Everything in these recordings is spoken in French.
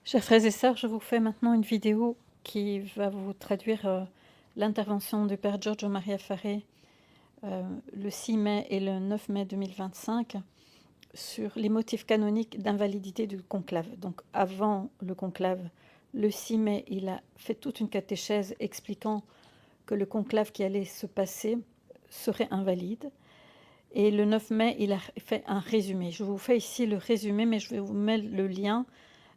Chers frères et sœurs, je vous fais maintenant une vidéo qui va vous traduire l'intervention du Père Giorgio Maria Faré le 6 mai et le 9 mai 2025 sur les motifs canoniques d'invalidité du conclave. Donc avant le conclave, le 6 mai, il a fait toute une catéchèse expliquant que le conclave qui allait se passer serait invalide. Et le 9 mai, il a fait un résumé. Je vous fais ici le résumé, mais je vais vous mettre le lien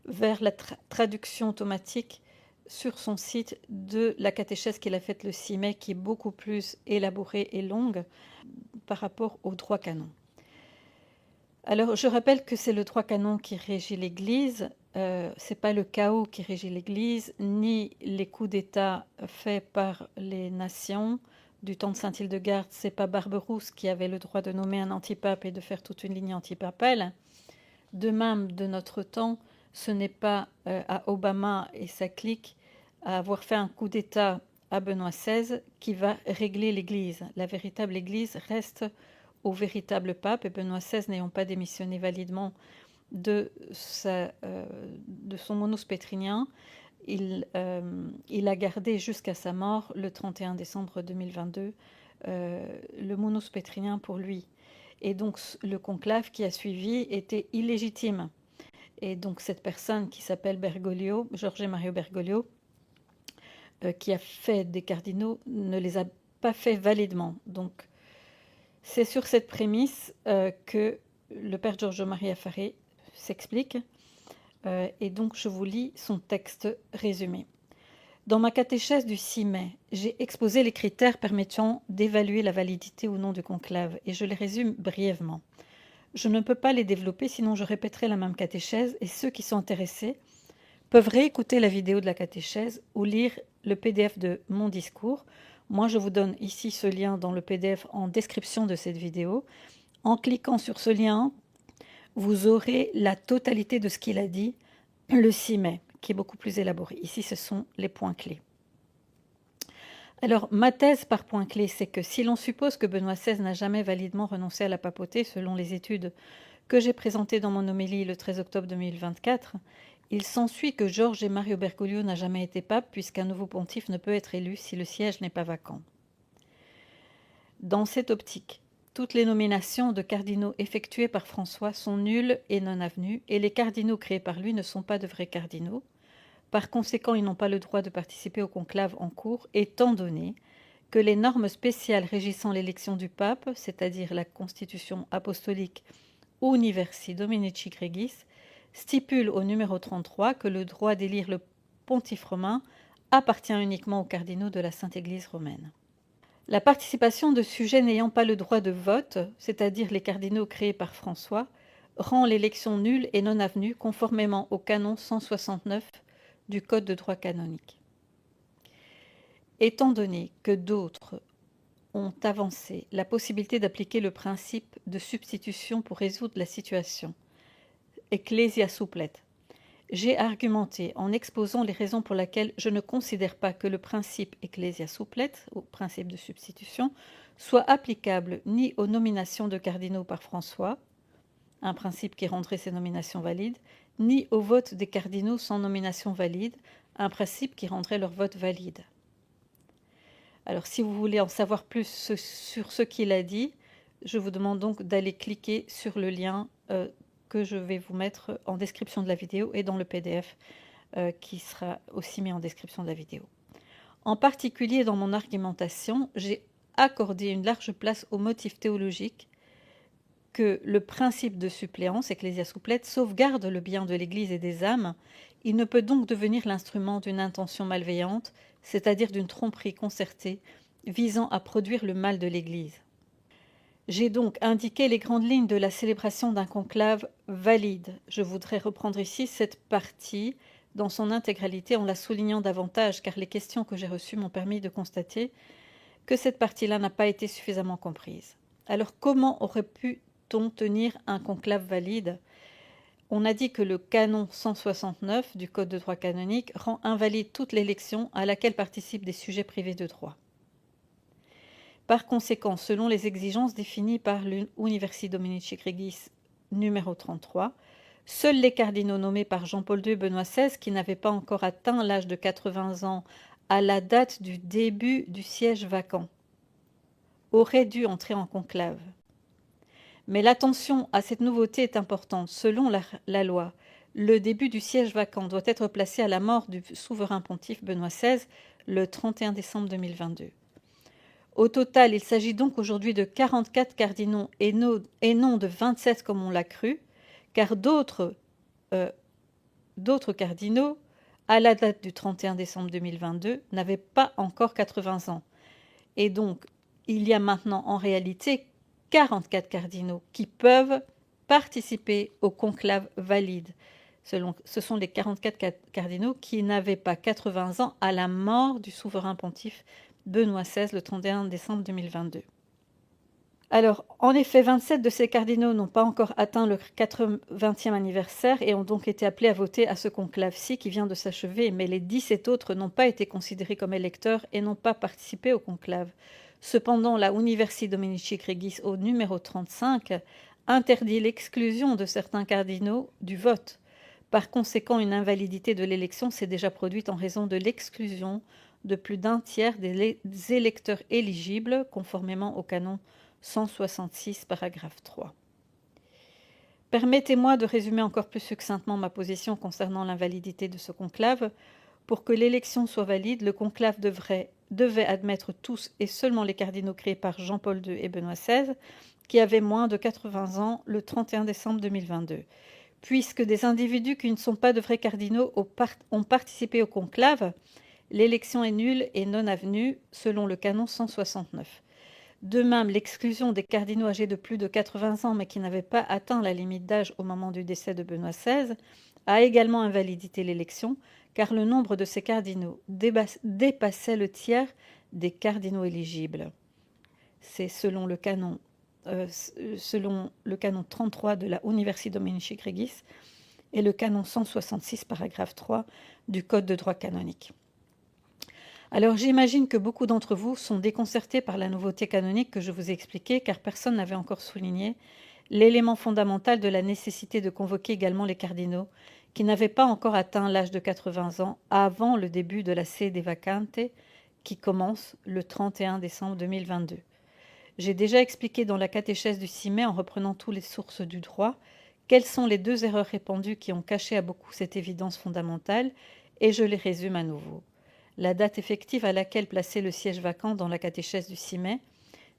vers la traduction automatique sur son site de la catéchèse qu'il a faite le 6 mai, qui est beaucoup plus élaborée et longue par rapport au droit canon. Alors, je rappelle que c'est le droit canon qui régit l'Église, c'est pas le chaos qui régit l'Église, ni les coups d'État faits par les nations. Du temps de Saint-Hildegarde, c'est pas Barberousse qui avait le droit de nommer un antipape et de faire toute une ligne antipapale. De même, de notre temps, ce n'est pas à Obama et sa clique à avoir fait un coup d'État à Benoît XVI qui va régler l'Église. La véritable Église reste au véritable pape, et Benoît XVI n'ayant pas démissionné validement de son monus pétrinien, il a gardé jusqu'à sa mort, le 31 décembre 2022, le monus pétrinien pour lui. Et donc le conclave qui a suivi était illégitime. Et donc cette personne qui s'appelle Bergoglio, Jorge Mario Bergoglio, qui a fait des cardinaux, ne les a pas fait validement. Donc c'est sur cette prémisse que le père Giorgio Maria Faré s'explique. Et donc je vous lis son texte résumé. Dans ma catéchèse du 6 mai, j'ai exposé les critères permettant d'évaluer la validité ou non du conclave, et je les résume brièvement. Je ne peux pas les développer, sinon je répéterai la même catéchèse, et ceux qui sont intéressés peuvent réécouter la vidéo de la catéchèse ou lire le PDF de mon discours. Moi, je vous donne ici ce lien dans le PDF en description de cette vidéo. En cliquant sur ce lien, vous aurez la totalité de ce qu'il a dit le 6 mai, qui est beaucoup plus élaboré. Ici, ce sont les points clés. Alors, ma thèse par point clé, c'est que si l'on suppose que Benoît XVI n'a jamais validement renoncé à la papauté, selon les études que j'ai présentées dans mon homélie le 13 octobre 2024, il s'ensuit que Georges et Mario Bergoglio n'a jamais été pape, puisqu'un nouveau pontife ne peut être élu si le siège n'est pas vacant. Dans cette optique, toutes les nominations de cardinaux effectuées par François sont nulles et non avenues, et les cardinaux créés par lui ne sont pas de vrais cardinaux. Par conséquent, ils n'ont pas le droit de participer au conclave en cours, étant donné que les normes spéciales régissant l'élection du pape, c'est-à-dire la constitution apostolique Universi Dominici Gregis, stipulent au numéro 33 que le droit d'élire le pontife romain appartient uniquement aux cardinaux de la Sainte Église romaine. La participation de sujets n'ayant pas le droit de vote, c'est-à-dire les cardinaux créés par François, rend l'élection nulle et non avenue conformément au canon 169 du Code de droit canonique. Étant donné que d'autres ont avancé la possibilité d'appliquer le principe de substitution pour résoudre la situation, Ecclesia Supplet, j'ai argumenté en exposant les raisons pour lesquelles je ne considère pas que le principe Ecclesia Supplet, ou principe de substitution, soit applicable ni aux nominations de cardinaux par François, un principe qui rendrait ces nominations valides, ni au vote des cardinaux sans nomination valide, un principe qui rendrait leur vote valide. Alors, si vous voulez en savoir plus sur ce qu'il a dit, je vous demande donc d'aller cliquer sur le lien que je vais vous mettre en description de la vidéo et dans le PDF qui sera aussi mis en description de la vidéo. En particulier, dans mon argumentation, j'ai accordé une large place au motif théologique que le principe de suppléance, Ecclesia Supplet, sauvegarde le bien de l'Église et des âmes. Il ne peut donc devenir l'instrument d'une intention malveillante, c'est-à-dire d'une tromperie concertée visant à produire le mal de l'Église. J'ai donc indiqué les grandes lignes de la célébration d'un conclave valide. Je voudrais reprendre ici cette partie dans son intégralité en la soulignant davantage, car les questions que j'ai reçues m'ont permis de constater que cette partie-là n'a pas été suffisamment comprise. Alors comment aurait-on tenir un conclave valide? On a dit que le canon 169 du Code de droit canonique rend invalide toute l'élection à laquelle participent des sujets privés de droit. Par conséquent, selon les exigences définies par l'Universi Dominici Gregis numéro 33, Seuls les cardinaux nommés par Jean-Paul II et Benoît XVI, qui n'avaient pas encore atteint l'âge de 80 ans à la date du début du siège vacant, auraient dû entrer en conclave. Mais l'attention à cette nouveauté est importante. Selon la loi, le début du siège vacant doit être placé à la mort du souverain pontife Benoît XVI le 31 décembre 2022. Au total, il s'agit donc aujourd'hui de 44 cardinaux et non de 27 comme on l'a cru, car d'autres cardinaux, à la date du 31 décembre 2022, n'avaient pas encore 80 ans. Et donc, il y a maintenant en réalité 44 cardinaux qui peuvent participer au conclave valide. Ce sont les 44 cardinaux qui n'avaient pas 80 ans à la mort du souverain pontife Benoît XVI le 31 décembre 2022. Alors, en effet, 27 de ces cardinaux n'ont pas encore atteint le 80e anniversaire et ont donc été appelés à voter à ce conclave-ci qui vient de s'achever, mais les 17 autres n'ont pas été considérés comme électeurs et n'ont pas participé au conclave. Cependant, la Universi Dominici Gregis au numéro 35 interdit l'exclusion de certains cardinaux du vote. Par conséquent, une invalidité de l'élection s'est déjà produite en raison de l'exclusion de plus d'un tiers des électeurs éligibles, conformément au canon 166, paragraphe 3. Permettez-moi de résumer encore plus succinctement ma position concernant l'invalidité de ce conclave. Pour que l'élection soit valide, le conclave devait admettre tous et seulement les cardinaux créés par Jean-Paul II et Benoît XVI, qui avaient moins de 80 ans le 31 décembre 2022. Puisque des individus qui ne sont pas de vrais cardinaux ont participé au conclave, l'élection est nulle et non avenue, selon le canon 169. De même, l'exclusion des cardinaux âgés de plus de 80 ans mais qui n'avaient pas atteint la limite d'âge au moment du décès de Benoît XVI a également invalidé l'élection, car le nombre de ces cardinaux dépassait le tiers des cardinaux éligibles. C'est selon le canon 33 de la Universi Dominici Gregis et le canon 166, paragraphe 3 du Code de droit canonique. Alors j'imagine que beaucoup d'entre vous sont déconcertés par la nouveauté canonique que je vous ai expliquée, car personne n'avait encore souligné l'élément fondamental de la nécessité de convoquer également les cardinaux qui n'avaient pas encore atteint l'âge de 80 ans avant le début de la Sede Vacante qui commence le 31 décembre 2022. J'ai déjà expliqué dans la catéchèse du 6 mai, en reprenant toutes les sources du droit, quelles sont les deux erreurs répandues qui ont caché à beaucoup cette évidence fondamentale, et je les résume à nouveau. La date effective à laquelle placer le siège vacant dans la catéchèse du 6 mai.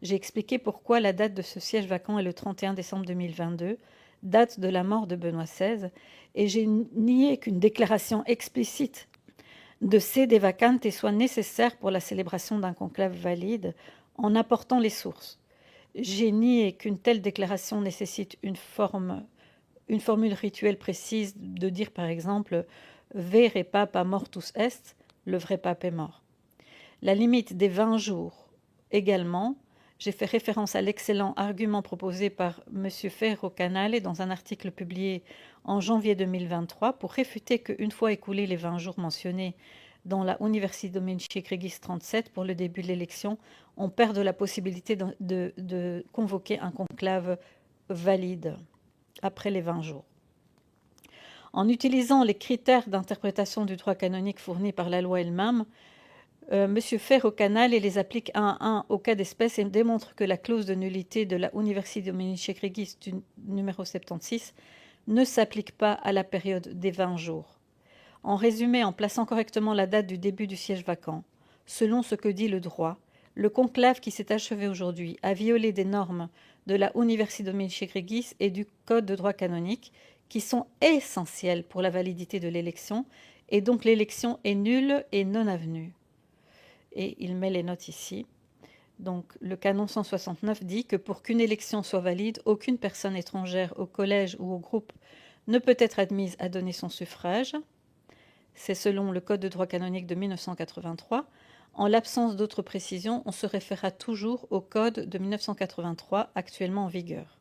J'ai expliqué pourquoi la date de ce siège vacant est le 31 décembre 2022, date de la mort de Benoît XVI, et j'ai nié qu'une déclaration explicite de sede vacante soit nécessaire pour la célébration d'un conclave valide en apportant les sources. J'ai nié qu'une telle déclaration nécessite une formule rituelle précise de dire par exemple « Vere papa mortus est », le vrai pape est mort. La limite des 20 jours également, j'ai fait référence à l'excellent argument proposé par M. Ferro Canale dans un article publié en janvier 2023 pour réfuter qu'une fois écoulés les 20 jours mentionnés dans la Universi Dominici Gregis 37 pour le début de l'élection, on perd la possibilité de convoquer un conclave valide après les 20 jours. En utilisant les critères d'interprétation du droit canonique fournis par la loi elle-même, M. Ferro Canale les applique un à un au cas d'espèce et démontre que la clause de nullité de la Universi Dominici Gregis du numéro 76 ne s'applique pas à la période des 20 jours. En résumé, en plaçant correctement la date du début du siège vacant, selon ce que dit le droit, le conclave qui s'est achevé aujourd'hui a violé des normes de la Universi Dominici Gregis et du Code de droit canonique qui sont essentielles pour la validité de l'élection, et donc l'élection est nulle et non avenue. Et il met les notes ici. Donc le canon 169 dit que pour qu'une élection soit valide, aucune personne étrangère au collège ou au groupe ne peut être admise à donner son suffrage. C'est selon le Code de droit canonique de 1983. En l'absence d'autres précisions, on se référera toujours au Code de 1983 actuellement en vigueur.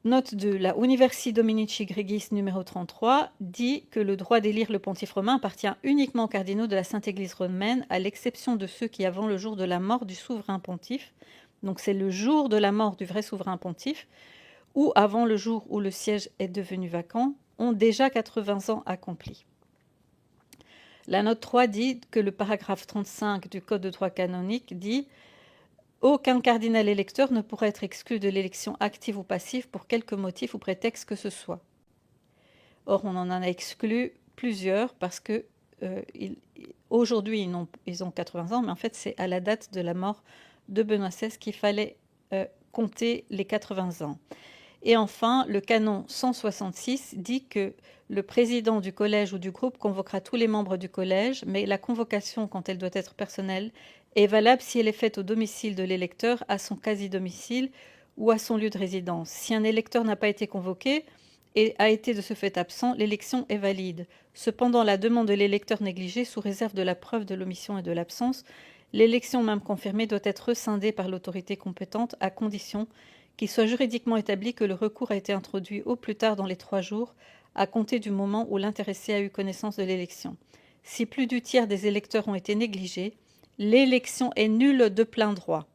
Note de la Universi Dominici Gregis numéro 33 dit que le droit d'élire le pontife romain appartient uniquement aux cardinaux de la Sainte Église romaine, à l'exception de ceux qui, avant le jour de la mort du souverain pontife, donc c'est le jour de la mort du vrai souverain pontife, ou avant le jour où le siège est devenu vacant, ont déjà 80 ans accomplis. La note 3 dit que le paragraphe 35 du Code de droit canonique dit « Aucun cardinal électeur ne pourra être exclu de l'élection active ou passive pour quelque motif ou prétexte que ce soit. » Or, on en a exclu plusieurs parce que aujourd'hui, ils ont 80 ans, mais en fait, c'est à la date de la mort de Benoît XVI qu'il fallait compter les 80 ans. Et enfin, le canon 166 dit que le président du collège ou du groupe convoquera tous les membres du collège, mais la convocation, quand elle doit être personnelle, est valable si elle est faite au domicile de l'électeur, à son quasi-domicile ou à son lieu de résidence. Si un électeur n'a pas été convoqué et a été de ce fait absent, l'élection est valide. Cependant, la demande de l'électeur négligée, sous réserve de la preuve de l'omission et de l'absence, l'élection même confirmée doit être rescindée par l'autorité compétente à condition qu'il soit juridiquement établi que le recours a été introduit au plus tard dans les 3 jours à compter du moment où l'intéressé a eu connaissance de l'élection. Si plus du tiers des électeurs ont été négligés, l'élection est nulle de plein droit.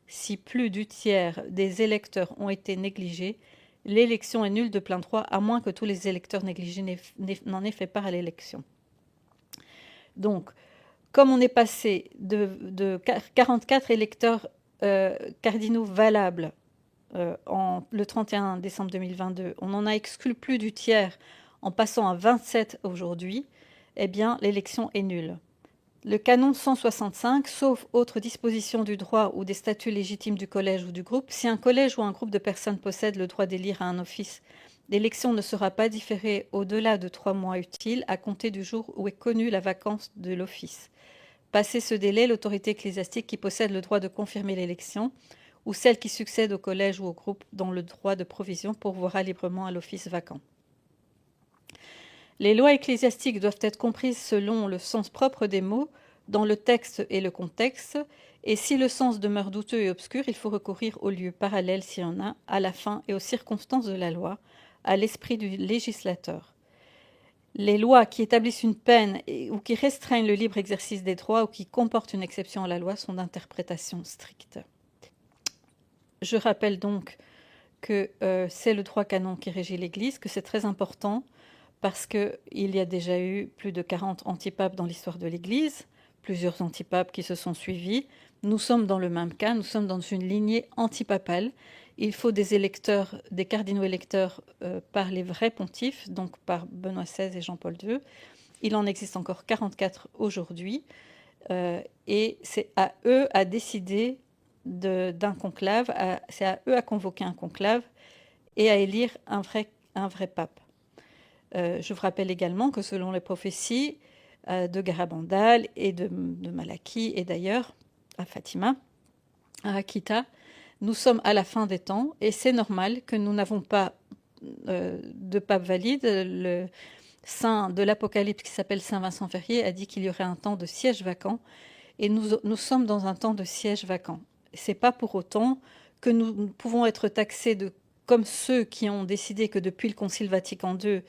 Si plus du tiers des électeurs ont été négligés, l'élection est nulle de plein droit, à moins que tous les électeurs négligés n'en aient fait part à l'élection. Donc, comme on est passé de 44 électeurs cardinaux valables le 31 décembre 2022, on en a exclu plus du tiers en passant à 27 aujourd'hui, eh bien, l'élection est nulle. Le canon 165, sauf autre disposition du droit ou des statuts légitimes du collège ou du groupe, si un collège ou un groupe de personnes possède le droit d'élire à un office, l'élection ne sera pas différée au-delà de 3 mois utiles à compter du jour où est connue la vacance de l'office. Passé ce délai, l'autorité ecclésiastique qui possède le droit de confirmer l'élection ou celle qui succède au collège ou au groupe dont le droit de provision pourvoira librement à l'office vacant. Les lois ecclésiastiques doivent être comprises selon le sens propre des mots, dans le texte et le contexte, et si le sens demeure douteux et obscur, il faut recourir aux lieux parallèles s'il y en a, à la fin et aux circonstances de la loi, à l'esprit du législateur. Les lois qui établissent une peine ou qui restreignent le libre exercice des droits ou qui comportent une exception à la loi sont d'interprétation stricte. Je rappelle donc que c'est le droit canon qui régit l'Église, que c'est très important parce qu'il y a déjà eu plus de 40 antipapes dans l'histoire de l'Église, plusieurs antipapes qui se sont suivis. Nous sommes dans le même cas, nous sommes dans une lignée antipapale. Il faut des électeurs, des cardinaux électeurs par les vrais pontifes, donc par Benoît XVI et Jean-Paul II. Il en existe encore 44 aujourd'hui, et c'est à eux à décider d'un conclave, c'est à eux à convoquer un conclave et à élire un vrai pape. Je vous rappelle également que selon les prophéties de Garabandal et de Malachie, et d'ailleurs à Fatima, à Akita, nous sommes à la fin des temps et c'est normal que nous n'avons pas de pape valide. Le saint de l'Apocalypse qui s'appelle Saint Vincent Ferrier a dit qu'il y aurait un temps de siège vacant et nous sommes dans un temps de siège vacant. C'est pas pour autant que nous pouvons être taxés comme ceux qui ont décidé que depuis le Concile Vatican II,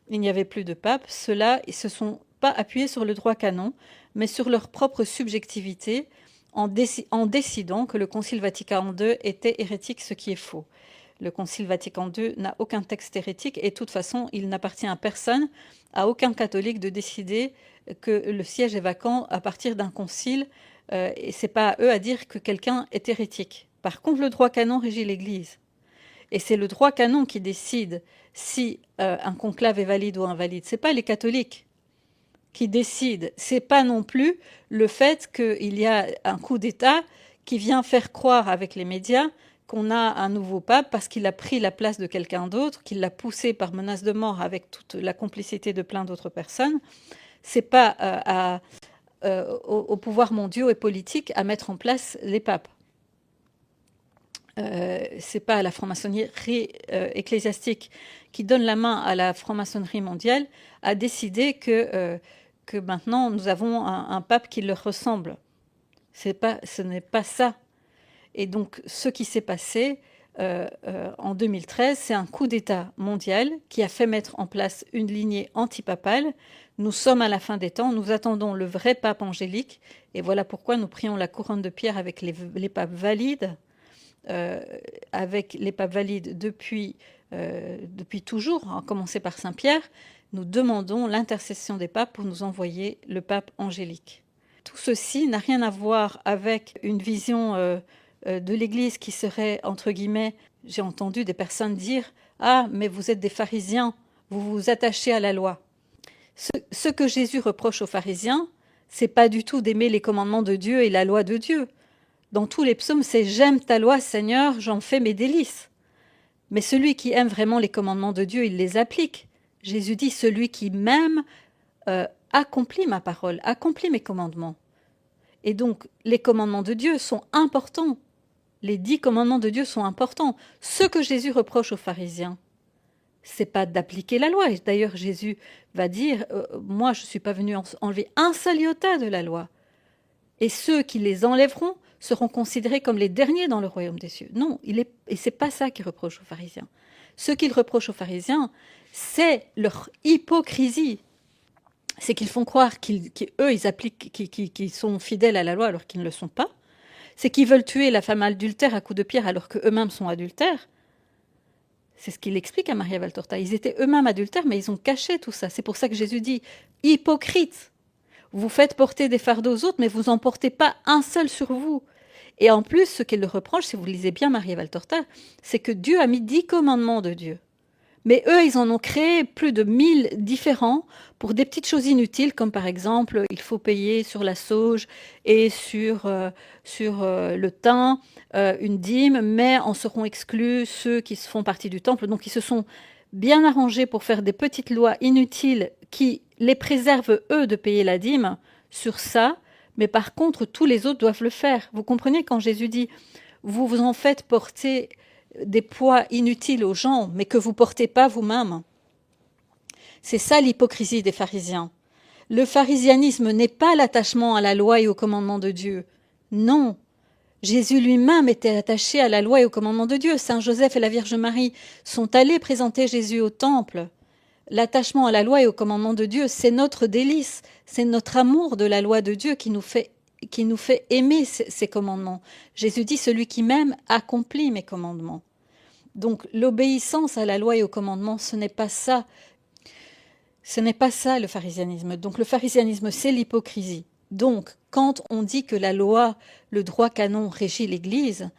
il n'y avait plus de pape. Ceux-là, ils se sont pas appuyés sur le droit canon, mais sur leur propre subjectivité, en décidant que le Concile Vatican II était hérétique, ce qui est faux. Le Concile Vatican II n'a aucun texte hérétique et de toute façon, il n'appartient à personne, à aucun catholique de décider que le siège est vacant à partir d'un concile, et c'est pas à eux à dire que quelqu'un est hérétique. Par contre, le droit canon régit l'Église. Et c'est le droit canon qui décide si un conclave est valide ou invalide. C'est pas les catholiques qui décident. C'est pas non plus le fait qu'il y a un coup d'État qui vient faire croire avec les médias qu'on a un nouveau pape parce qu'il a pris la place de quelqu'un d'autre, qu'il l'a poussé par menace de mort avec toute la complicité de plein d'autres personnes. C'est pas aux pouvoirs mondiaux et politiques à mettre en place les papes. C'est pas à la franc-maçonnerie ecclésiastique qui donne la main à la franc-maçonnerie mondiale à décider que maintenant nous avons un pape qui leur ressemble. Ce n'est pas ça. Et donc ce qui s'est passé en 2013, c'est un coup d'État mondial qui a fait mettre en place une lignée antipapale. Nous sommes à la fin des temps, nous attendons le vrai pape angélique, et voilà pourquoi nous prions la couronne de pierre avec les papes valides avec les papes valides depuis toujours, à commencer par Saint Pierre, nous demandons l'intercession des papes pour nous envoyer le pape Angélique. Tout ceci n'a rien à voir avec une vision de l'Église qui serait, entre guillemets, j'ai entendu des personnes dire « Ah, mais vous êtes des pharisiens, vous vous attachez à la loi ». Ce que Jésus reproche aux pharisiens, c'est pas du tout d'aimer les commandements de Dieu et la loi de Dieu. Dans tous les psaumes, c'est « J'aime ta loi, Seigneur, j'en fais mes délices ». Mais celui qui aime vraiment les commandements de Dieu, il les applique. Jésus dit « Celui qui m'aime accomplit ma parole, accomplit mes commandements ». Et donc, les commandements de Dieu sont importants. Les 10 commandements de Dieu sont importants. Ce que Jésus reproche aux pharisiens, c'est pas d'appliquer la loi. Et d'ailleurs, Jésus va dire moi, je ne suis pas venu enlever un seul iota de la loi. Et ceux qui les enlèveront seront considérés comme les derniers dans le royaume des cieux. Non, et c'est pas ça qu'il reproche aux pharisiens. Ce qu'il reproche aux pharisiens, c'est leur hypocrisie. C'est qu'ils font croire qu'eux, ils appliquent, qu'ils sont fidèles à la loi alors qu'ils ne le sont pas. C'est qu'ils veulent tuer la femme adultère à coups de pierre alors qu'eux-mêmes sont adultères. C'est ce qu'il explique à Maria Valtorta. Ils étaient eux-mêmes adultères, mais ils ont caché tout ça. C'est pour ça que Jésus dit « Hypocrite, vous faites porter des fardeaux aux autres, mais vous n'en portez pas un seul sur vous. » Et en plus, ce qu'il leur reproche, si vous lisez bien Maria Valtorta, c'est que Dieu a mis 10 commandements de Dieu. Mais eux, ils en ont créé plus de 1000 différents pour des petites choses inutiles, comme par exemple, il faut payer sur la sauge et sur le thym une dîme, mais en seront exclus ceux qui font partie du temple. Donc, ils se sont bien arrangés pour faire des petites lois inutiles qui les préservent, eux, de payer la dîme sur ça, mais par contre, tous les autres doivent le faire. Vous comprenez quand Jésus dit « vous vous en faites porter des poids inutiles aux gens, mais que vous ne portez pas vous-même ». C'est ça l'hypocrisie des pharisiens. Le pharisianisme n'est pas l'attachement à la loi et aux commandements de Dieu. Non. Jésus lui-même était attaché à la loi et aux commandements de Dieu. Saint Joseph et la Vierge Marie sont allés présenter Jésus au temple. L'attachement à la loi et aux commandements de Dieu, c'est notre délice, c'est notre amour de la loi de Dieu qui nous fait aimer ces commandements. Jésus dit « Celui qui m'aime accomplit mes commandements ». Donc l'obéissance à la loi et aux commandements, ce n'est pas ça. Ce n'est pas ça le pharisianisme. Donc le pharisianisme, c'est l'hypocrisie. Donc quand on dit que la loi, le droit canon régit l'Église,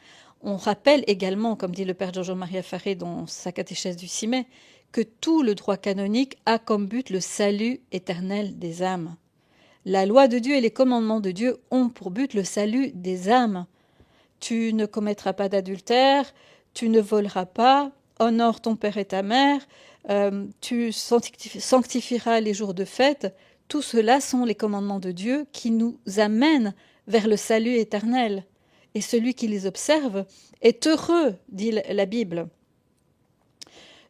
on rappelle également, comme dit le Père Giorgio-Maria Faré dans sa catéchèse du 6 mai, que tout le droit canonique a comme but le salut éternel des âmes. La loi de Dieu et les commandements de Dieu ont pour but le salut des âmes. Tu ne commettras pas d'adultère, tu ne voleras pas, honore ton père et ta mère, tu sanctifieras les jours de fête. Tout cela sont les commandements de Dieu qui nous amènent vers le salut éternel. Et celui qui les observe est heureux, dit la Bible.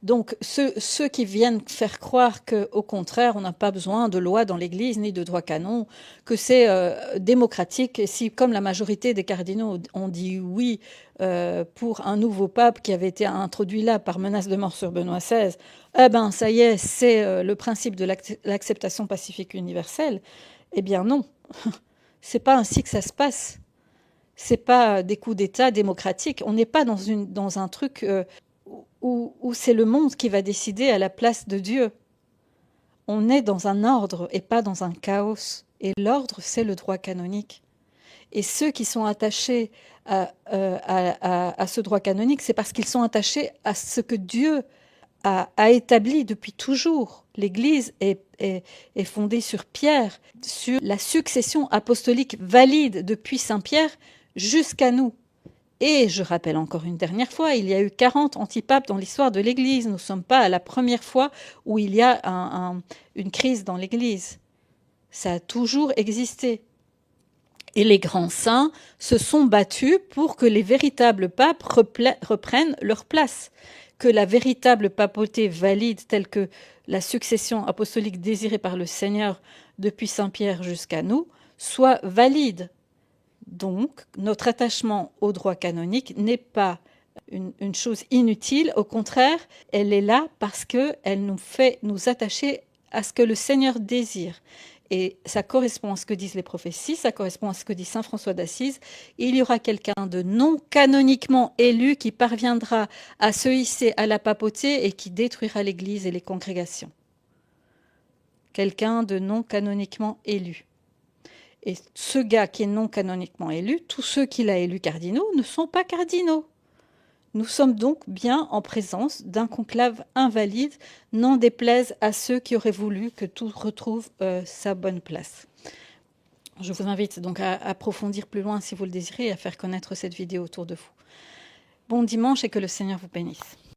Donc ceux qui viennent faire croire qu'au contraire, on n'a pas besoin de loi dans l'Église ni de droit canon, que c'est démocratique, si comme la majorité des cardinaux ont dit oui pour un nouveau pape qui avait été introduit là par menace de mort sur Benoît XVI, eh ben ça y est, c'est le principe de l'acceptation pacifique universelle. Eh bien non, c'est pas ainsi que ça se passe. C'est pas des coups d'État démocratiques. On n'est pas dans un truc où c'est le monde qui va décider à la place de Dieu. On est dans un ordre et pas dans un chaos. Et l'ordre, c'est le droit canonique. Et ceux qui sont attachés à ce droit canonique, c'est parce qu'ils sont attachés à ce que Dieu a établi depuis toujours. L'Église est fondée sur Pierre, sur la succession apostolique valide depuis Saint Pierre jusqu'à nous. Et je rappelle encore une dernière fois, il y a eu 40 antipapes dans l'histoire de l'Église. Nous ne sommes pas à la première fois où il y a une crise dans l'Église. Ça a toujours existé. Et les grands saints se sont battus pour que les véritables papes reprennent leur place, que la véritable papauté valide telle que la succession apostolique désirée par le Seigneur depuis Saint Pierre jusqu'à nous soit valide. Donc, notre attachement au droit canonique n'est pas une chose inutile. Au contraire, elle est là parce qu'elle nous fait nous attacher à ce que le Seigneur désire. Et ça correspond à ce que disent les prophéties, ça correspond à ce que dit saint François d'Assise. Il y aura quelqu'un de non canoniquement élu qui parviendra à se hisser à la papauté et qui détruira l'Église et les congrégations. Quelqu'un de non canoniquement élu. Et ce gars qui est non canoniquement élu, tous ceux qu'il a élus cardinaux ne sont pas cardinaux. Nous sommes donc bien en présence d'un conclave invalide, n'en déplaise à ceux qui auraient voulu que tout retrouve sa bonne place. Je vous invite donc à approfondir plus loin si vous le désirez et à faire connaître cette vidéo autour de vous. Bon dimanche et que le Seigneur vous bénisse.